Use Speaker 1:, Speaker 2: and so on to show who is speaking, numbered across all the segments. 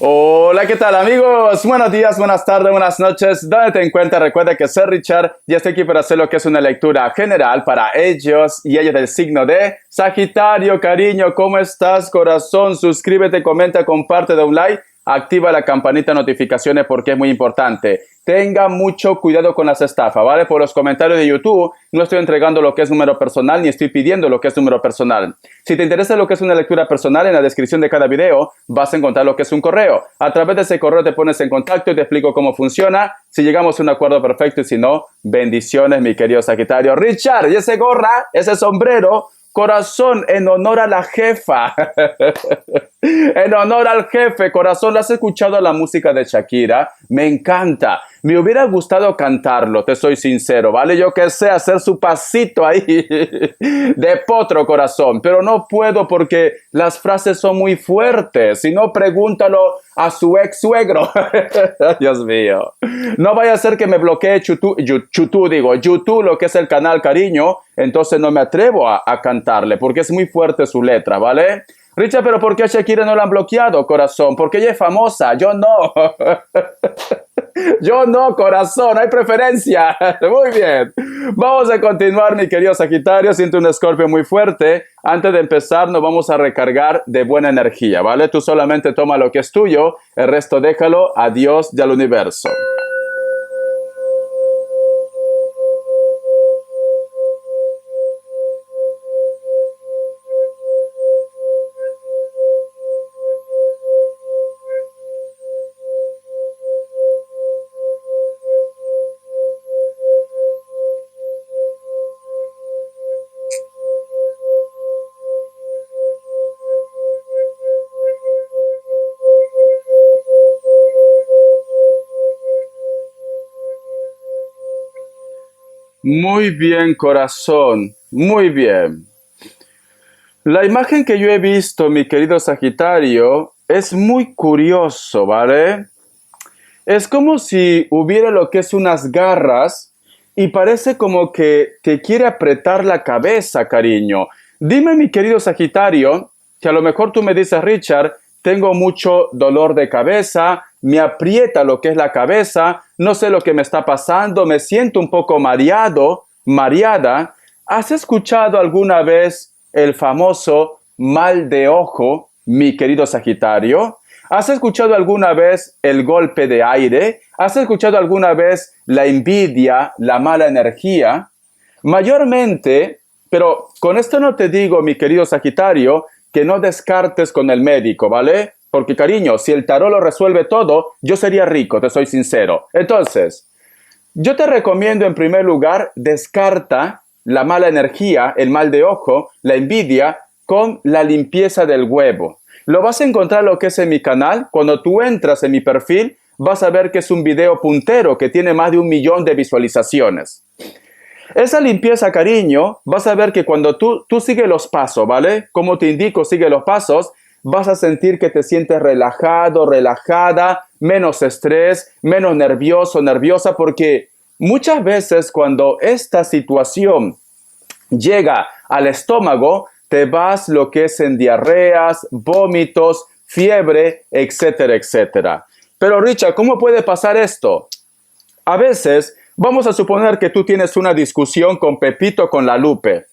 Speaker 1: Hola, ¿qué tal amigos? Buenos días, buenas tardes, buenas noches. ¿Dónde te encuentras? Recuerda que soy Richard y estoy aquí para hacer lo que es una lectura general para ellos y ellas del signo de Sagitario. Cariño, ¿cómo estás, corazón? Suscríbete, comenta, comparte, da un like. Activa la campanita de notificaciones porque es muy importante. Tenga mucho cuidado con las estafas, ¿vale? Por los comentarios de YouTube no estoy entregando lo que es número personal ni estoy pidiendo lo que es número personal. Si te interesa lo que es una lectura personal, en la descripción de cada video vas a encontrar lo que es un correo. A través de ese correo te pones en contacto y te explico cómo funciona. Si llegamos a un acuerdo perfecto y si no, bendiciones, mi querido Sagitario. Richard, y ese gorra, ese sombrero, corazón, en honor a la jefa. En honor al jefe, corazón. ¿Has escuchado la música de Shakira? Me encanta. Me hubiera gustado cantarlo, te soy sincero, ¿vale? Yo que sé, hacer su pasito ahí de potro, corazón. Pero no puedo porque las frases son muy fuertes. Si no, pregúntalo a su ex suegro. Dios mío. No vaya a ser que me bloquee YouTube, lo que es el canal, cariño. Entonces no me atrevo a cantarle porque es muy fuerte su letra, ¿vale? Richard, pero ¿por qué a Shakira no la han bloqueado, corazón? Porque ella es famosa, yo no. Yo no, corazón, hay preferencia. Muy bien. Vamos a continuar, mi querido Sagitario. Siento un escorpio muy fuerte. Antes de empezar, nos vamos a recargar de buena energía, ¿vale? Tú solamente toma lo que es tuyo, el resto déjalo a Dios y al universo. Muy bien, corazón. Muy bien. La imagen que yo he visto, mi querido Sagitario, es muy curioso, ¿vale? Es como si hubiera lo que es unas garras y parece como que te quiere apretar la cabeza, cariño. Dime, mi querido Sagitario, que a lo mejor tú me dices, Richard, tengo mucho dolor de cabeza, me aprieta lo que es la cabeza, no sé lo que me está pasando, me siento un poco mareado, mareada. ¿Has escuchado alguna vez el famoso mal de ojo, mi querido Sagitario? ¿Has escuchado alguna vez el golpe de aire? ¿Has escuchado alguna vez la envidia, la mala energía? Mayormente, pero con esto no te digo, mi querido Sagitario, que no descartes con el médico, ¿vale? Porque, cariño, si el tarot lo resuelve todo, yo sería rico, te soy sincero. Entonces, yo te recomiendo en primer lugar, descarta la mala energía, el mal de ojo, la envidia, con la limpieza del huevo. Lo vas a encontrar lo que es en mi canal. Cuando tú entras en mi perfil, vas a ver que es un video puntero que tiene más de 1 millón de visualizaciones. Esa limpieza, cariño, vas a ver que cuando tú sigues los pasos, ¿vale? Como te indico, sigue los pasos, vas a sentir que te sientes relajado, relajada, menos estrés, menos nervioso, nerviosa, porque muchas veces cuando esta situación llega al estómago, te vas lo que es en diarreas, vómitos, fiebre, etcétera, etcétera. Pero Richard, ¿cómo puede pasar esto? A veces, vamos a suponer que tú tienes una discusión con Pepito con la Lupe.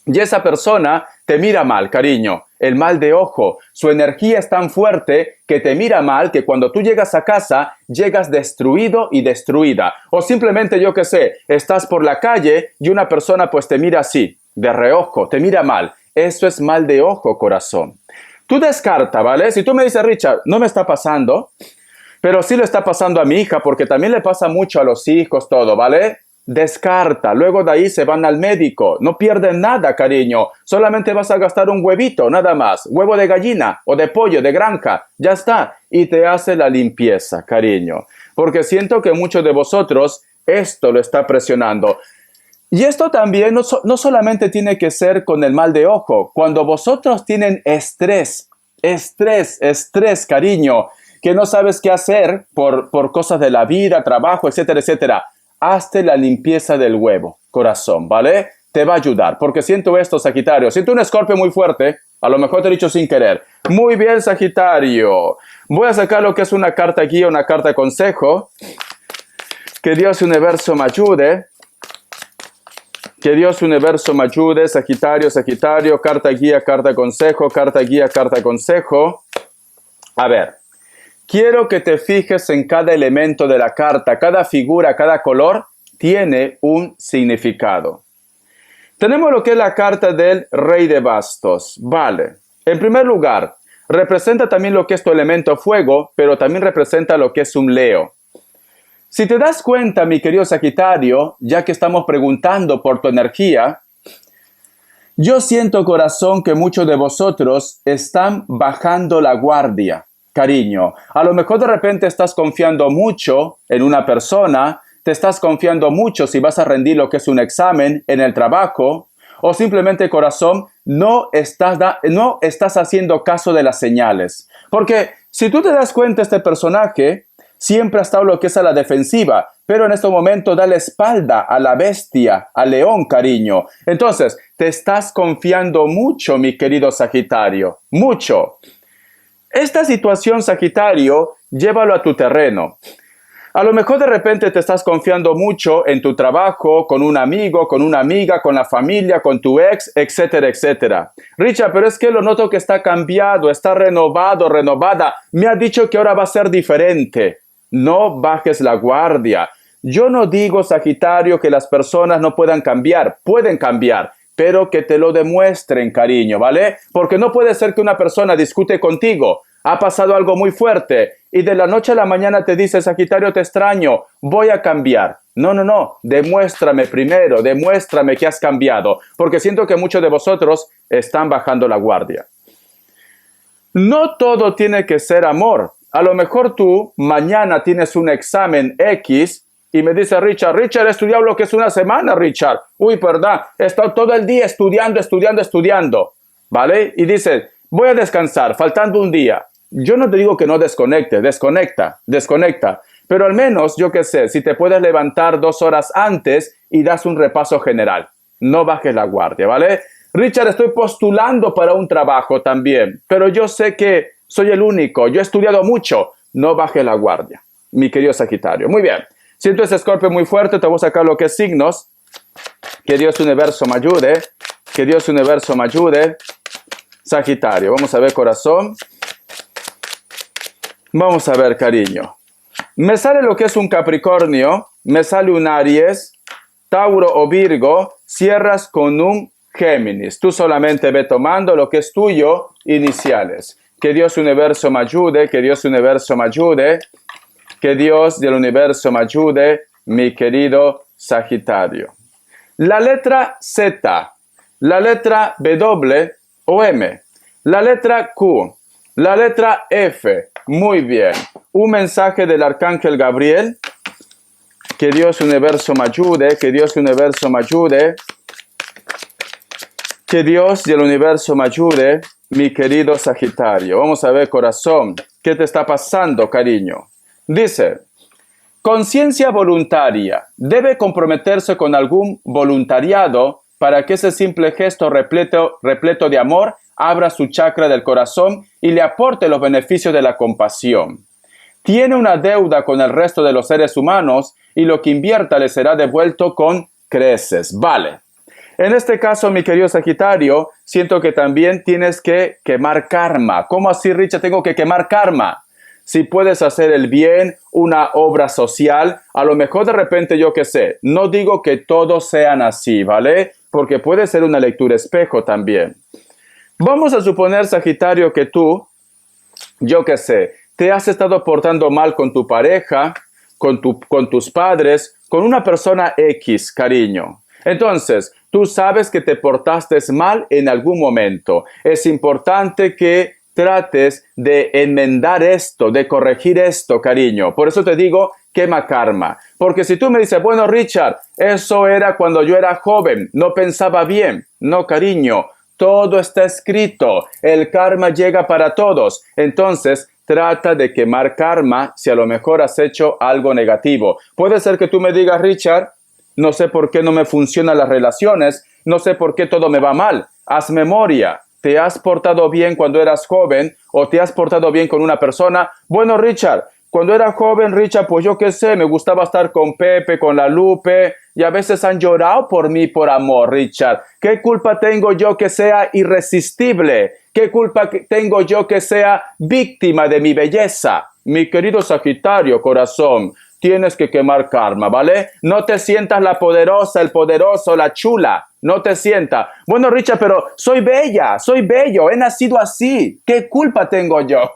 Speaker 1: Y esa persona te mira mal, cariño. El mal de ojo. Su energía es tan fuerte que te mira mal que cuando tú llegas a casa, llegas destruido y destruida. O simplemente, yo qué sé, estás por la calle y una persona pues te mira así, de reojo, te mira mal. Eso es mal de ojo, corazón. Tú descarta, ¿vale? Si tú me dices, Richard, no me está pasando, pero sí le está pasando a mi hija porque también le pasa mucho a los hijos, todo, ¿vale? Descarta, luego de ahí se van al médico, no pierden nada, cariño, solamente vas a gastar un huevito, nada más, huevo de gallina o de pollo, de granja, ya está, y te hace la limpieza, cariño, porque siento que muchos de vosotros esto lo está presionando. Y esto también no solamente tiene que ser con el mal de ojo, cuando vosotros tienen estrés, cariño, que no sabes qué hacer por cosas de la vida, trabajo, etcétera, etcétera. Hazte la limpieza del huevo, corazón, ¿vale? te va a ayudar. Porque siento esto, Sagitario. Siento un Escorpio muy fuerte. A lo mejor te he dicho sin querer. Muy bien, Sagitario. Voy a sacar lo que es una carta guía, una carta consejo. Que Dios Universo me ayude. Que Dios Universo me ayude. Sagitario, Sagitario. Carta guía, carta consejo. Carta guía, carta consejo. A ver. Quiero que te fijes en cada elemento de la carta, cada figura, cada color tiene un significado. Tenemos lo que es la carta del Rey de Bastos. Vale. En primer lugar, representa también lo que es tu elemento fuego, pero también representa lo que es un Leo. Si te das cuenta, mi querido Sagitario, ya que estamos preguntando por tu energía, yo siento, corazón, que muchos de vosotros están bajando la guardia. Cariño, a lo mejor de repente estás confiando mucho en una persona, te estás confiando mucho si vas a rendir lo que es un examen en el trabajo, o simplemente, corazón, no estás haciendo caso de las señales. Porque si tú te das cuenta, este personaje siempre ha estado lo que es a la defensiva, pero en este momento da la espalda a la bestia, al león, cariño. Entonces, te estás confiando mucho, mi querido Sagitario, mucho. Esta situación, Sagitario, llévalo a tu terreno. A lo mejor de repente te estás confiando mucho en tu trabajo, con un amigo, con una amiga, con la familia, con tu ex, etcétera, etcétera. Richard, pero es que lo noto que está cambiado, está renovado, renovada. Me ha dicho que ahora va a ser diferente. No bajes la guardia. Yo no digo, Sagitario, que las personas no puedan cambiar. Pueden cambiar, pero que te lo demuestren, cariño, ¿vale? Porque no puede ser que una persona discute contigo, ha pasado algo muy fuerte, y de la noche a la mañana te dice, Sagitario, te extraño, voy a cambiar. No, no, no, demuéstrame primero, demuéstrame que has cambiado, porque siento que muchos de vosotros están bajando la guardia. No todo tiene que ser amor. A lo mejor tú mañana tienes un examen X, y me dice Richard, he estudiado lo que es una semana, Richard. Uy, perdón, he estado todo el día estudiando. ¿Vale? Y dice, voy a descansar, faltando un día. Yo no te digo que no desconecte, desconecta. Pero al menos, yo qué sé, si te puedes levantar 2 horas antes y das un repaso general. No bajes la guardia, ¿vale? Richard, estoy postulando para un trabajo también, pero yo sé que soy el único, yo he estudiado mucho. No bajes la guardia, mi querido Sagitario. Muy bien. Siento ese Escorpio muy fuerte, te voy a sacar lo que es signos. Que Dios Universo me ayude. Que Dios Universo me ayude. Sagitario, vamos a ver, corazón. Vamos a ver, cariño. Me sale lo que es un Capricornio, me sale un Aries, Tauro o Virgo, cierras con un Géminis. Tú solamente ve tomando lo que es tuyo, iniciales. Que Dios Universo me ayude, que Dios Universo me ayude. Que Dios del universo me ayude, mi querido Sagitario. La letra Z, la letra W o M, la letra Q, la letra F. Muy bien. Un mensaje del Arcángel Gabriel. Que Dios Universo me ayude, que Dios Universo me ayude. Que Dios del universo me ayude, mi querido Sagitario. Vamos a ver, corazón, ¿qué te está pasando, cariño? Dice, conciencia voluntaria. Debe comprometerse con algún voluntariado para que ese simple gesto repleto de amor abra su chakra del corazón y le aporte los beneficios de la compasión. Tiene una deuda con el resto de los seres humanos y lo que invierta le será devuelto con creces. Vale. En este caso, mi querido Sagitario, siento que también tienes que quemar karma. ¿Cómo así, Richard? Tengo que quemar karma. Si puedes hacer el bien, una obra social, a lo mejor de repente, yo qué sé, no digo que todos sean así, ¿vale? Porque puede ser una lectura espejo también. Vamos a suponer, Sagitario, que tú, yo qué sé, te has estado portando mal con tu pareja, con tus padres, con una persona X, cariño. Entonces, tú sabes que te portaste mal en algún momento. Es importante que trates de enmendar esto, de corregir esto, cariño. Por eso te digo, quema karma. Porque si tú me dices, bueno, Richard, eso era cuando yo era joven, no pensaba bien. No, cariño, todo está escrito. El karma llega para todos. Entonces, trata de quemar karma si a lo mejor has hecho algo negativo. Puede ser que tú me digas, Richard, no sé por qué no me funcionan las relaciones, no sé por qué todo me va mal. Haz memoria. ¿Te has portado bien cuando eras joven o te has portado bien con una persona? Bueno, Richard, cuando era joven, Richard, pues yo qué sé, me gustaba estar con Pepe, con la Lupe, y a veces han llorado por mí por amor, Richard. ¿Qué culpa tengo yo que sea irresistible? ¿Qué culpa tengo yo que sea víctima de mi belleza? Mi querido Sagitario, corazón, tienes que quemar karma, ¿vale? No te sientas la poderosa, el poderoso, la chula. No te sientas. Bueno, Richard, pero soy bella, soy bello, he nacido así. ¿Qué culpa tengo yo?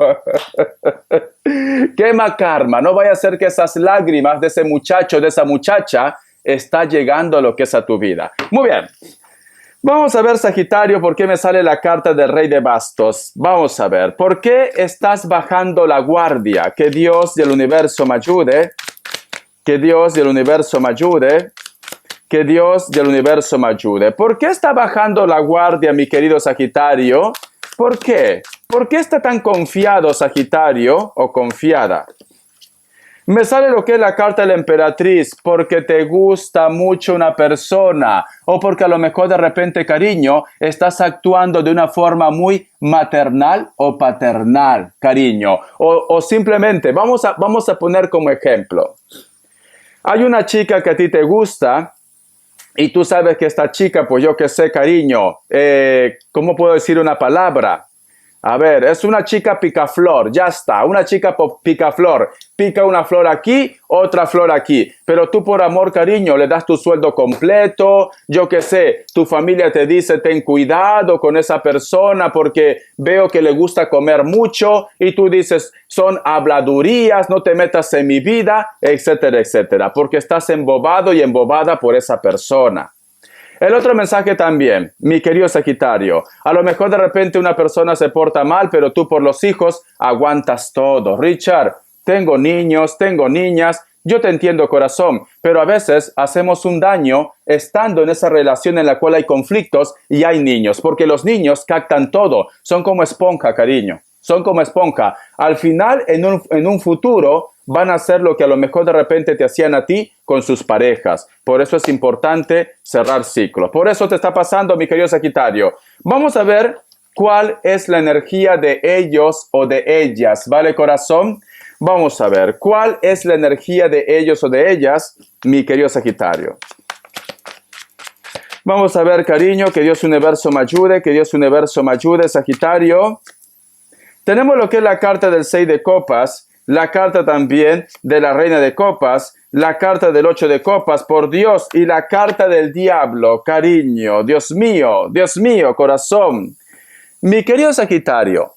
Speaker 1: Quema karma. No vaya a ser que esas lágrimas de ese muchacho, de esa muchacha, está llegando a lo que es a tu vida. Muy bien. Vamos a ver, Sagitario, por qué me sale la carta del Rey de Bastos. Vamos a ver. ¿Por qué estás bajando la guardia? Que Dios y el universo me ayude. Que Dios y el universo me ayude. Que Dios y el universo me ayude. ¿Por qué está bajando la guardia, mi querido Sagitario? ¿Por qué? ¿Por qué está tan confiado, Sagitario, o confiada? Me sale lo que es la carta de la emperatriz, porque te gusta mucho una persona, o porque a lo mejor de repente, cariño, estás actuando de una forma muy maternal o paternal, cariño. O simplemente, vamos a poner como ejemplo. Hay una chica que a ti te gusta, y tú sabes que esta chica, pues yo qué sé, cariño, ¿cómo puedo decir una palabra? A ver, es una chica picaflor, ya está, una chica picaflor. Pica una flor aquí, otra flor aquí. Pero tú por amor, cariño, le das tu sueldo completo, yo qué sé, tu familia te dice, ten cuidado con esa persona porque veo que le gusta comer mucho y tú dices, son habladurías, no te metas en mi vida, etcétera, etcétera, porque estás embobado y embobada por esa persona. El otro mensaje también, mi querido Sagitario, a lo mejor de repente una persona se porta mal, pero tú por los hijos aguantas todo. Richard, tengo niños, tengo niñas, yo te entiendo, corazón, pero a veces hacemos un daño estando en esa relación en la cual hay conflictos y hay niños, porque los niños captan todo, son como esponja, cariño, son como esponja. Al final, en un futuro, van a hacer lo que a lo mejor de repente te hacían a ti con sus parejas. Por eso es importante cerrar ciclos. Por eso te está pasando, mi querido Sagitario. Vamos a ver cuál es la energía de ellos o de ellas, ¿vale, corazón? Vamos a ver cuál es la energía de ellos o de ellas, mi querido Sagitario. Vamos a ver, cariño, que Dios universo me ayude, que Dios universo me ayude, Sagitario. Tenemos lo que es la carta del 6 de copas, la carta también de la reina de copas, la carta del 8 de copas, por Dios, y la carta del diablo, cariño, Dios mío, corazón. Mi querido Sagitario,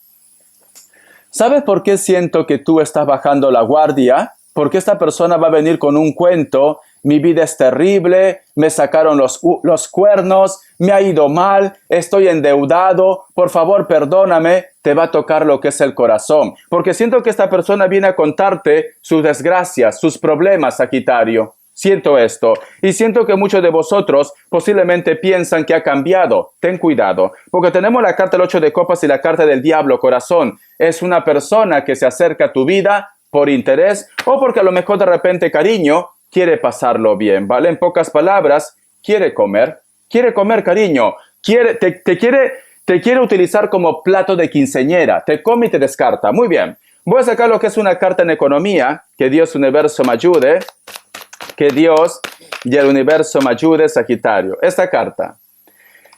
Speaker 1: ¿sabes por qué siento que tú estás bajando la guardia? Porque esta persona va a venir con un cuento. Mi vida es terrible, me sacaron los cuernos, me ha ido mal, estoy endeudado, por favor perdóname, te va a tocar lo que es el corazón. Porque siento que esta persona viene a contarte sus desgracias, sus problemas, Sagitario. Siento esto. Y siento que muchos de vosotros posiblemente piensan que ha cambiado. Ten cuidado. Porque tenemos la carta del 8 de copas y la carta del diablo, corazón. Es una persona que se acerca a tu vida por interés o porque a lo mejor de repente, cariño, quiere pasarlo bien, ¿vale? En pocas palabras, quiere comer, cariño, te quiere utilizar como plato de quinceañera, te come y te descarta. Muy bien, voy a sacar lo que es una carta en economía, que Dios universo me ayude, que Dios y el universo me ayude, Sagitario. Esta carta,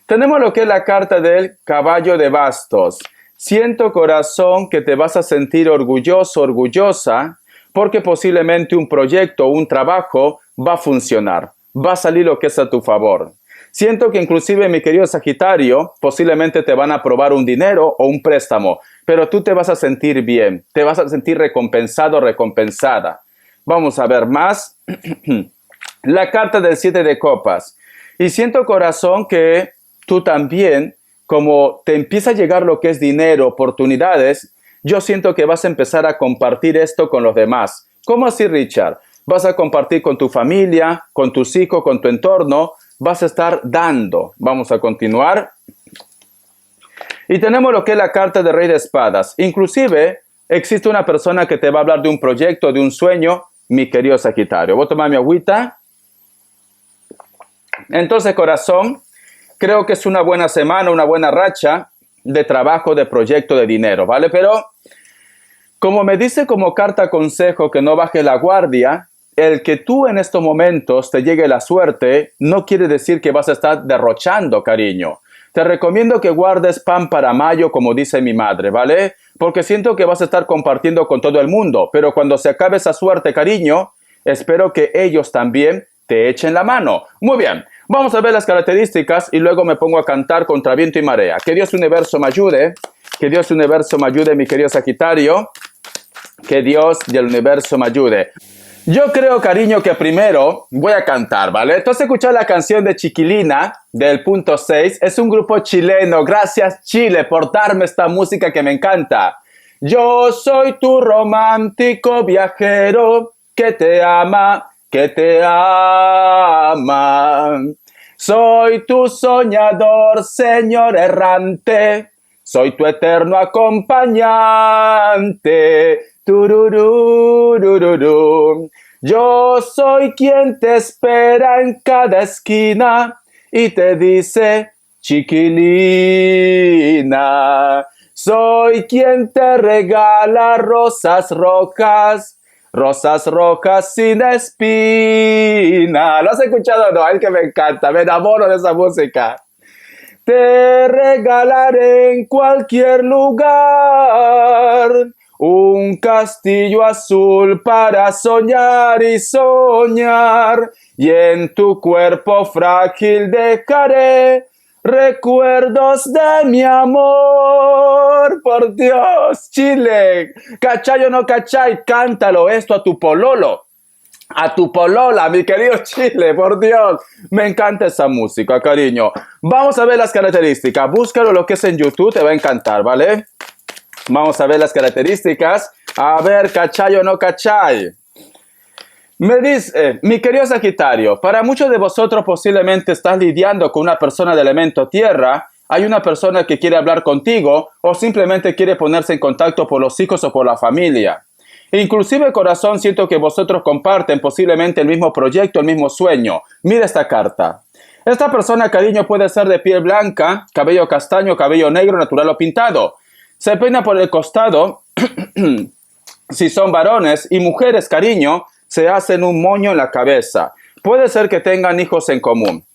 Speaker 1: tenemos lo que es la carta del caballo de bastos. Siento, corazón, que te vas a sentir orgulloso, orgullosa, porque posiblemente un proyecto o un trabajo va a funcionar, va a salir lo que es a tu favor. Siento que inclusive, mi querido Sagitario, posiblemente te van a aprobar un dinero o un préstamo, pero tú te vas a sentir bien, te vas a sentir recompensado, recompensada. Vamos a ver más. La carta del 7 de copas. Y siento, corazón, que tú también, como te empieza a llegar lo que es dinero, oportunidades, yo siento que vas a empezar a compartir esto con los demás. ¿Cómo así, Richard? Vas a compartir con tu familia, con tus hijos, con tu entorno. Vas a estar dando. Vamos a continuar. Y tenemos lo que es la carta de Rey de Espadas. Inclusive, existe una persona que te va a hablar de un proyecto, de un sueño, mi querido Sagitario. Voy a tomar mi agüita. Entonces, corazón, creo que es una buena semana, una buena racha de trabajo, de proyecto, de dinero, ¿vale? Pero como me dice como carta consejo que no baje la guardia, el que tú en estos momentos te llegue la suerte no quiere decir que vas a estar derrochando, cariño. Te recomiendo que guardes pan para mayo, como dice mi madre, ¿vale? Porque siento que vas a estar compartiendo con todo el mundo, pero cuando se acabe esa suerte, cariño, espero que ellos también te echen la mano. Muy bien, vamos a ver las características y luego me pongo a cantar contra viento y marea. Que Dios Universo me ayude, que Dios Universo me ayude, mi querido Sagitario, que Dios del Universo me ayude. Yo creo, cariño, que primero voy a cantar, ¿vale? Tú has escuchado la canción de Chiquilina, del punto 6. Es un grupo chileno. Gracias, Chile, por darme esta música que me encanta. Yo soy tu romántico viajero que te ama, que te ama. Soy tu soñador, señor errante. Soy tu eterno acompañante. Turururururu. Yo soy quien te espera en cada esquina y te dice, chiquilina. Soy quien te regala rosas rojas sin espina. ¿Lo has escuchado o no? Es que me encanta, me enamoro de esa música. Te regalaré en cualquier lugar un castillo azul para soñar y soñar, y en tu cuerpo frágil dejaré recuerdos de mi amor. Por Dios, Chile, ¿cachai o no cachai? Cántalo esto a tu pololo, a tu polola, mi querido Chile, por Dios. Me encanta esa música, cariño. Vamos a ver las características. Búscalo lo que es en YouTube, te va a encantar, ¿vale? Vamos a ver las características. A ver, ¿cachai o no cachai? Me dice, mi querido Sagitario, para muchos de vosotros posiblemente estás lidiando con una persona de elemento tierra. Hay una persona que quiere hablar contigo o simplemente quiere ponerse en contacto por los hijos o por la familia. Inclusive, corazón, siento que vosotros comparten posiblemente el mismo proyecto, el mismo sueño. Mira esta carta. Esta persona, cariño, puede ser de piel blanca, cabello castaño, cabello negro, natural o pintado. Se peina por el costado, si son varones, y mujeres, cariño, se hacen un moño en la cabeza. Puede ser que tengan hijos en común.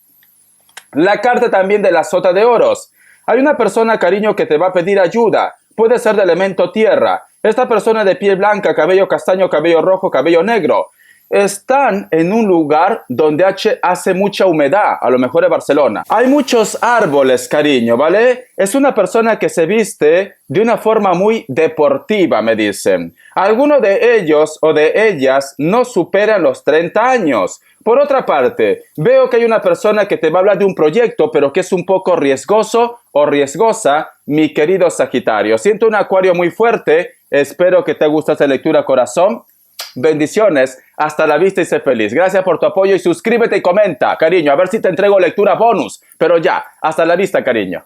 Speaker 1: La carta también de la sota de oros. Hay una persona, cariño, que te va a pedir ayuda. Puede ser de elemento tierra. Esta persona de piel blanca, cabello castaño, cabello rojo, cabello negro. Están en un lugar donde hace mucha humedad, a lo mejor en Barcelona. Hay muchos árboles, cariño, ¿vale? Es una persona que se viste de una forma muy deportiva, me dicen. Algunos de ellos o de ellas no superan los 30 años. Por otra parte, veo que hay una persona que te va a hablar de un proyecto, pero que es un poco riesgoso o riesgosa, mi querido Sagitario. Siento un acuario muy fuerte. Espero que te guste esta lectura, corazón. Bendiciones, hasta la vista y sé feliz. Gracias por tu apoyo y suscríbete y comenta, cariño, a ver si te entrego lectura bonus. Pero ya, hasta la vista, cariño.